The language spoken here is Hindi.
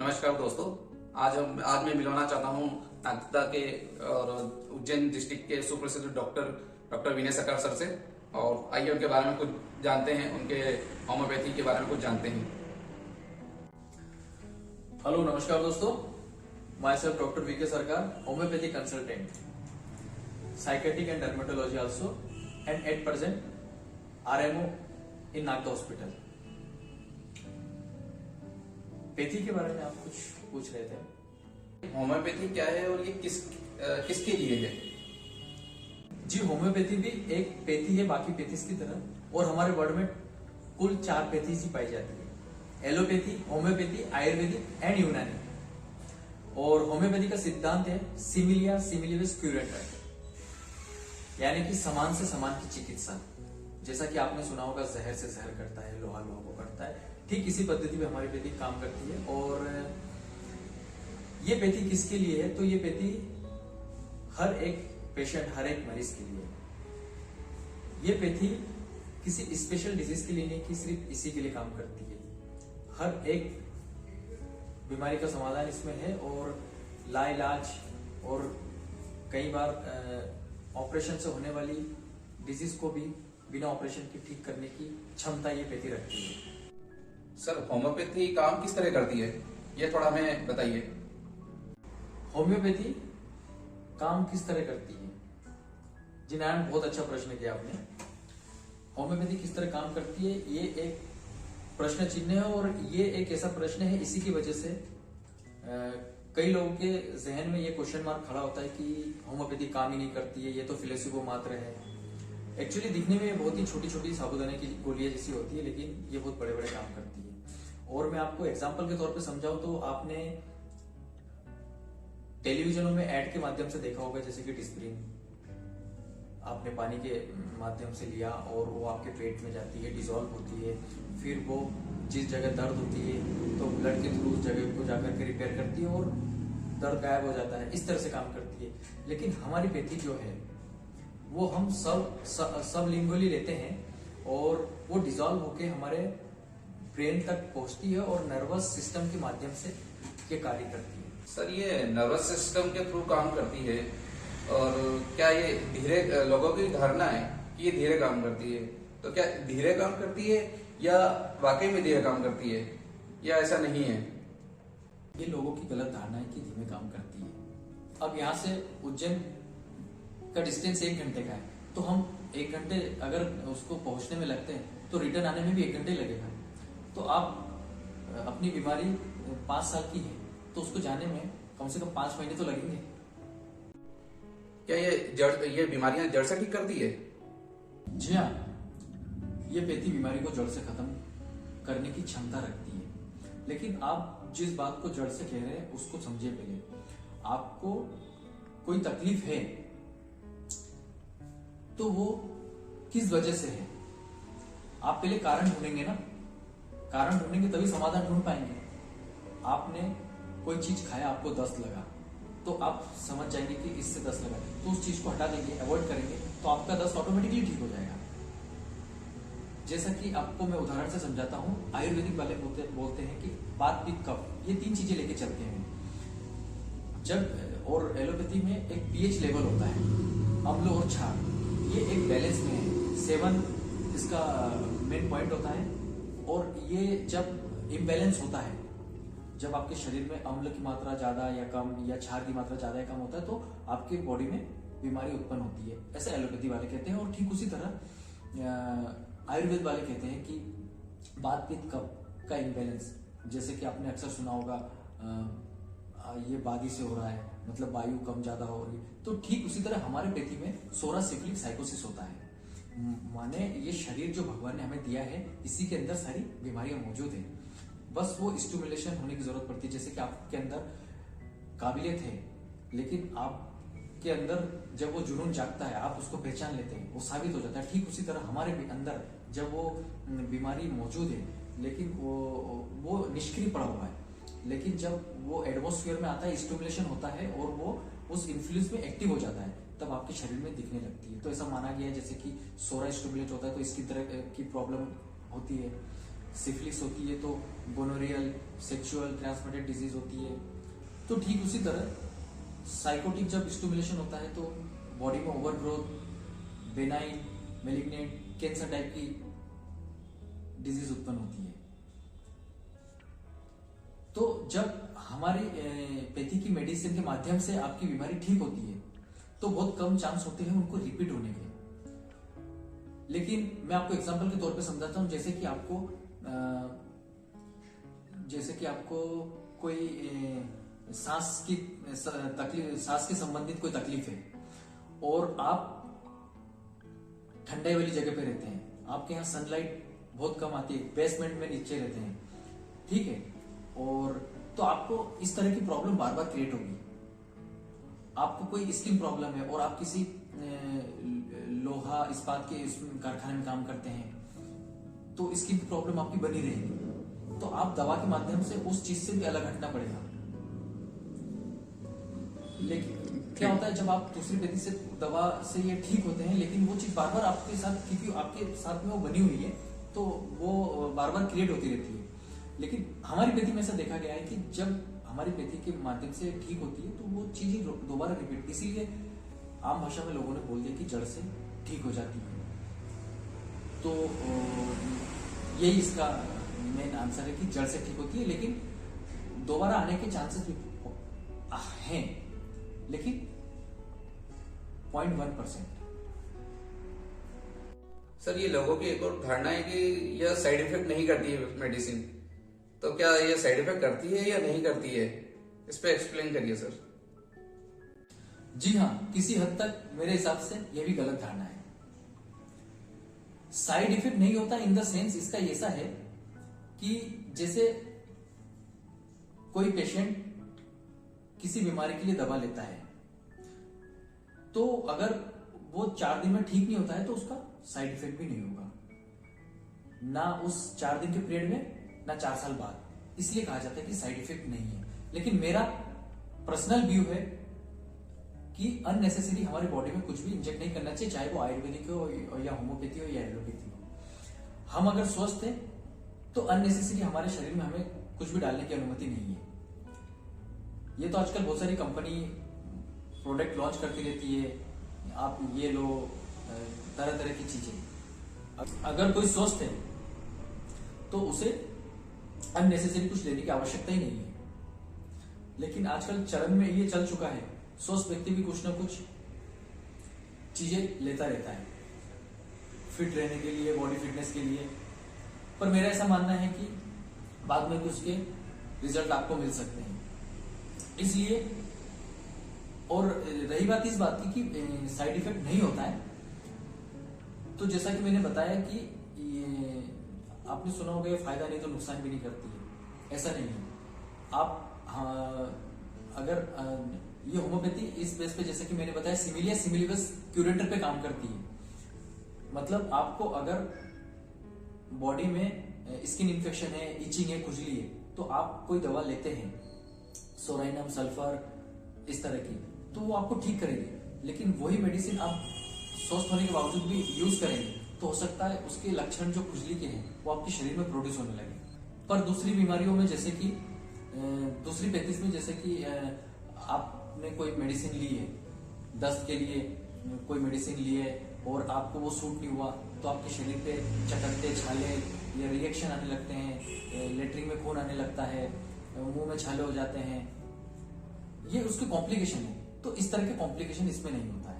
नमस्कार दोस्तों। आज मैं मिलवाना चाहता हूँ नागदा के और उज्जैन डिस्ट्रिक्ट के सुप्रसिद्ध डॉक्टर विनय सरकार सर से। और आइए उनके बारे में कुछ जानते हैं, उनके होम्योपैथी के बारे में कुछ जानते हैं। हेलो, नमस्कार दोस्तों। माई सेल्फ डॉक्टर वीके सरकार, homeopathy consultant, psychiatric and dermatology also, and at present RMO in Nagda hospital. Pathy के बारे में आप कुछ पूछ रहे थे। होम्योपैथी क्या है और ये किसके लिए है? जी, होम्योपैथी भी एक पैथी है बाकी पैथीज की तरह, और हमारे वर्ल्ड में कुल 4 पैथीज ही पाई जाती है: एलोपैथी, होम्योपैथी, आयुर्वेदिक एंड यूनानी। और होम्योपैथी का सिद्धांत है सिमिलिया सिमिलिस क्यूरेंटर, यानी कि समान से समान की चिकित्सा। जैसा कि आपने सुना होगा, जहर से जहर करता है, लोहा लोहा को करता है, ठीक इसी पद्धति पे हमारी पैथी काम करती है। और ये पैथी किसके लिए है? तो ये पैथी हर एक पेशेंट, हर एक मरीज के लिए। ये पैथी किसी स्पेशल डिजीज के लिए नहीं कि सिर्फ इसी के लिए काम करती है। हर एक बीमारी का समाधान इसमें है, और लाइलाज और कई बार ऑपरेशन से होने वाली डिजीज को भी बिना ऑपरेशन के ठीक करने की क्षमता ये पैथी रखती है। सर, होम्योपैथी काम किस तरह करती है, ये थोड़ा हमें बताइए। होम्योपैथी काम किस तरह करती है? जी नारायण, बहुत अच्छा प्रश्न किया आपने। होम्योपैथी किस तरह काम करती है, ये एक प्रश्न चिन्ह है, और ये एक ऐसा प्रश्न है, इसी की वजह से कई लोगों के जहन में ये क्वेश्चन मार्क खड़ा होता है कि होम्योपैथी काम ही नहीं करती है, ये तो प्लेसिबो मात्र है। एक्चुअली दिखने में बहुत ही छोटी छोटी साबुदाने की गोलियां जैसी होती है, लेकिन ये बहुत बड़े बड़े काम करती है। और मैं आपको एग्जांपल के तौर पे समझाऊं तो आपने टेलीविजनों में ऐड के माध्यम से देखा होगा, जैसे कि डिस्प्रिन आपने पानी के माध्यम से लिया और वो आपके पेट में जाती है, डिजोल्व होती है, फिर वो जिस जगह दर्द होती है तो ब्लड के थ्रू उस जगह को जाकर के रिपेयर करती है और दर्द गायब हो जाता है। इस तरह से काम करती है। लेकिन हमारी पैथी जो है वो हम सब लिंगुअली लेते हैं, और वो डिजोल्व होके हमारे ब्रेन तक पहुंचती है और नर्वस सिस्टम के माध्यम से ये कार्य करती है। सर, ये नर्वस सिस्टम के थ्रू काम करती है, और क्या ये धीरे, लोगों की धारणा है कि ये धीरे काम करती है, तो क्या धीरे काम करती है या वाकई में धीरे काम करती है, या ऐसा नहीं है? ये लोगों की गलत धारणा है कि धीमे काम करती है। अब यहाँ से उज्जैन का डिस्टेंस 1 घंटे का है, तो हम 1 घंटे अगर उसको पहुंचने में लगते हैं तो रिटर्न आने में भी 1 घंटे लगेगा। तो आप अपनी बीमारी 5 साल की है तो उसको जाने में कम से कम 5 महीने तो लगेंगे। क्या ये बीमारियां जड़ से ठीक करती है? जी हाँ, ये पैथी बीमारी को जड़ से खत्म करने की क्षमता रखती है। लेकिन आप जिस बात को जड़ से कह रहे हैं उसको समझिए। पहले आपको कोई तकलीफ है तो वो किस वजह से है, आप पहले कारण ढूंढेंगे ना। कारण ढूंढेंगे तभी समाधान ढूंढ पाएंगे। आपने कोई चीज खाया, आपको दस्त लगा, तो आप समझ जाएंगे कि इससे दस्त लगा, तो उस चीज को हटा देंगे, अवॉइड करेंगे, तो आपका दस्त ऑटोमेटिकली ठीक हो जाएगा। जैसा कि आपको मैं उदाहरण से समझाता हूं, आयुर्वेदिक वाले बोलते हैं कि वात पित्त कफ, ये 3 चीजें लेके चलते हैं जब। और एलोपैथी में एक pH लेवल होता है, अम्ल और क्षार, ये एक बैलेंस में है। 7 इसका मेन पॉइंट होता है। और ये जब इम्बैलेंस होता है, जब आपके शरीर में अम्ल की मात्रा ज्यादा या कम, या क्षार की मात्रा ज्यादा या कम होता है, तो आपके बॉडी में बीमारी उत्पन्न होती है, ऐसा एलोपैथी वाले कहते हैं। और ठीक उसी तरह आयुर्वेद वाले कहते हैं कि वात पित्त कफ का इम्बैलेंस, जैसे कि आपने अक्सर सुना होगा ये बादी से हो रहा है, मतलब वायु कम ज्यादा हो रही है, तो ठीक उसी तरह हमारे पैथी में सोरा सिफिलिक साइकोसिस होता है। माने ये शरीर जो भगवान ने हमें दिया है, इसी के अंदर सारी बीमारियां मौजूद है, बस वो स्टिमुलेशन होने की जरूरत पड़ती है। जैसे कि आपके अंदर काबिलियत है, लेकिन आपके अंदर जब वो जुनून जागता है, आप उसको पहचान लेते हैं, वो साबित हो जाता है। ठीक उसी तरह हमारे अंदर जब वो बीमारी मौजूद है, लेकिन वो निष्क्रिय पड़ा हुआ है, लेकिन जब वो एटमॉस्फेयर में आता है, स्टिमुलेशन होता है, और वो उस इन्फ्लुएंस में एक्टिव हो जाता है, तब आपके शरीर में दिखने लगती है। तो ऐसा माना गया है जैसे कि सोरा स्टिमुलेट होता है तो इसकी तरह की प्रॉब्लम होती है। सिफिलिस होती है तो गोनोरियल सेक्सुअल ट्रांसमिटेड डिजीज होती है। तो ठीक उसी तरह साइकोटिक जब स्टिमुलेशन होता है तो बॉडी में overgrowth, benign, malignant, cancer type की डिजीज उत्पन्न होती है। तो जब हमारी पैथी की मेडिसिन के माध्यम से आपकी बीमारी ठीक होती है तो बहुत कम चांस होते हैं उनको रिपीट होने के। लेकिन मैं आपको एग्जांपल के तौर पे समझाता हूं, जैसे कि आपको कोई सांस की तकलीफ, सांस के संबंधित कोई तकलीफ है और आप ठंडाई वाली जगह पे रहते हैं, आपके यहाँ सनलाइट बहुत कम आती है, बेसमेंट में नीचे रहते हैं, ठीक है, और तो आपको इस तरह की प्रॉब्लम बार बार क्रिएट होगी। आपको कोई स्किन प्रॉब्लम है और आप किसी लोहा इस्पात के कारखाने में काम करते हैं तो स्किन की प्रॉब्लम आपकी बनी रहेगी। तो आप दवा के माध्यम से उस चीज से भी अलग हटना पड़ेगा। लेकिन क्या होता है जब आप दूसरी पैथी से दवा से ये ठीक होते हैं लेकिन वो चीज बार बार आपके साथ, क्योंकि आपके साथ में वो बनी हुई है तो वो बार बार क्रिएट होती रहती है। लेकिन हमारी पैथी में ऐसा देखा गया है कि जब हमारी पैथी के माध्यम से ठीक होती है तो वो चीजें दोबारा रिपीट, इसीलिए आम भाषा में लोगों ने बोल दिया कि जड़ से ठीक हो जाती है। तो यही इसका मेन आंसर है कि जड़ से ठीक होती है, लेकिन दोबारा आने के चांसेस भी हैं, लेकिन 0.1%। सर ये लोगों की एक और धारणा है कि यह साइड इफेक्ट नहीं करती है मेडिसिन, तो क्या यह साइड इफेक्ट करती है या नहीं करती है, इस पे एक्सप्लेन करिए सर। जी हाँ, किसी हद तक मेरे हिसाब से यह भी गलत धारणा है। साइड इफेक्ट नहीं होता इन द सेंस, इसका ऐसा है कि जैसे कोई पेशेंट किसी बीमारी के लिए दवा लेता है तो अगर वो 4 दिन में ठीक नहीं होता है तो उसका साइड इफेक्ट भी नहीं होगा, ना उस 4 दिन के पीरियड में ना 4 साल बाद। इसलिए कहा जाता है कि साइड इफेक्ट नहीं है। लेकिन मेरा पर्सनल व्यू है कि अननेसेसरी हमारी बॉडी में कुछ भी इंजेक्ट नहीं करना चाहिए, चाहे वो आयुर्वेदिक हो या होम्योपैथी हो या एलोपैथी हो। हम अगर स्वस्थ हैं तो अननेसेसरी हमारे शरीर में हमें कुछ भी डालने की अनुमति नहीं है। ये तो आजकल बहुत सारी कंपनी प्रोडक्ट लॉन्च करती रहती है, आप ये लो, तरह तरह की चीजें। अगर कोई स्वस्थ है तो उसे अननेसेसरी कुछ लेने की आवश्यकता ही नहीं है। लेकिन आजकल चलन में ये चल चुका है, स्वस्थ व्यक्ति भी कुछ ना कुछ चीजें लेता रहता है फिट रहने के लिए, बॉडी फिटनेस के लिए। पर मेरा ऐसा मानना है कि बाद में भी उसके रिजल्ट आपको मिल सकते हैं। इसलिए, और रही बात इस बात की कि साइड इफेक्ट नहीं होता है, तो जैसा कि मैंने बताया कि ये आपने सुना होगा फायदा नहीं तो नुकसान भी नहीं करती है, ऐसा नहीं है। आप अगर ये होम्योपैथी इस बेस पे, जैसे कि मैंने बताया, सिमिलिया सिमिलिबस क्यूरेटर पे काम करती है। मतलब आपको अगर बॉडी में स्किन इन्फेक्शन है, इचिंग है, खुजली है, तो आप कोई दवा लेते हैं सोराइनम, सल्फर, इस तरह की, तो वो आपको ठीक करेगी। लेकिन वही मेडिसिन आप स्वस्थ होने के बावजूद भी यूज करेंगे तो हो सकता है उसके लक्षण जो खुजली के हैं वो आपके शरीर में प्रोड्यूस होने लगे। पर दूसरी बीमारियों में, जैसे कि दूसरी पैथीज में, जैसे कि आपने कोई मेडिसिन ली है, दस्त के लिए कोई मेडिसिन ली है और आपको वो सूट नहीं हुआ, तो आपके शरीर पे चकत्ते, छाले या रिएक्शन आने लगते हैं, लेटरिन में खून आने लगता है, मुंह में छाले हो जाते हैं, ये उसके कॉम्प्लिकेशन है। तो इस तरह के कॉम्प्लिकेशन इसमें नहीं होता है।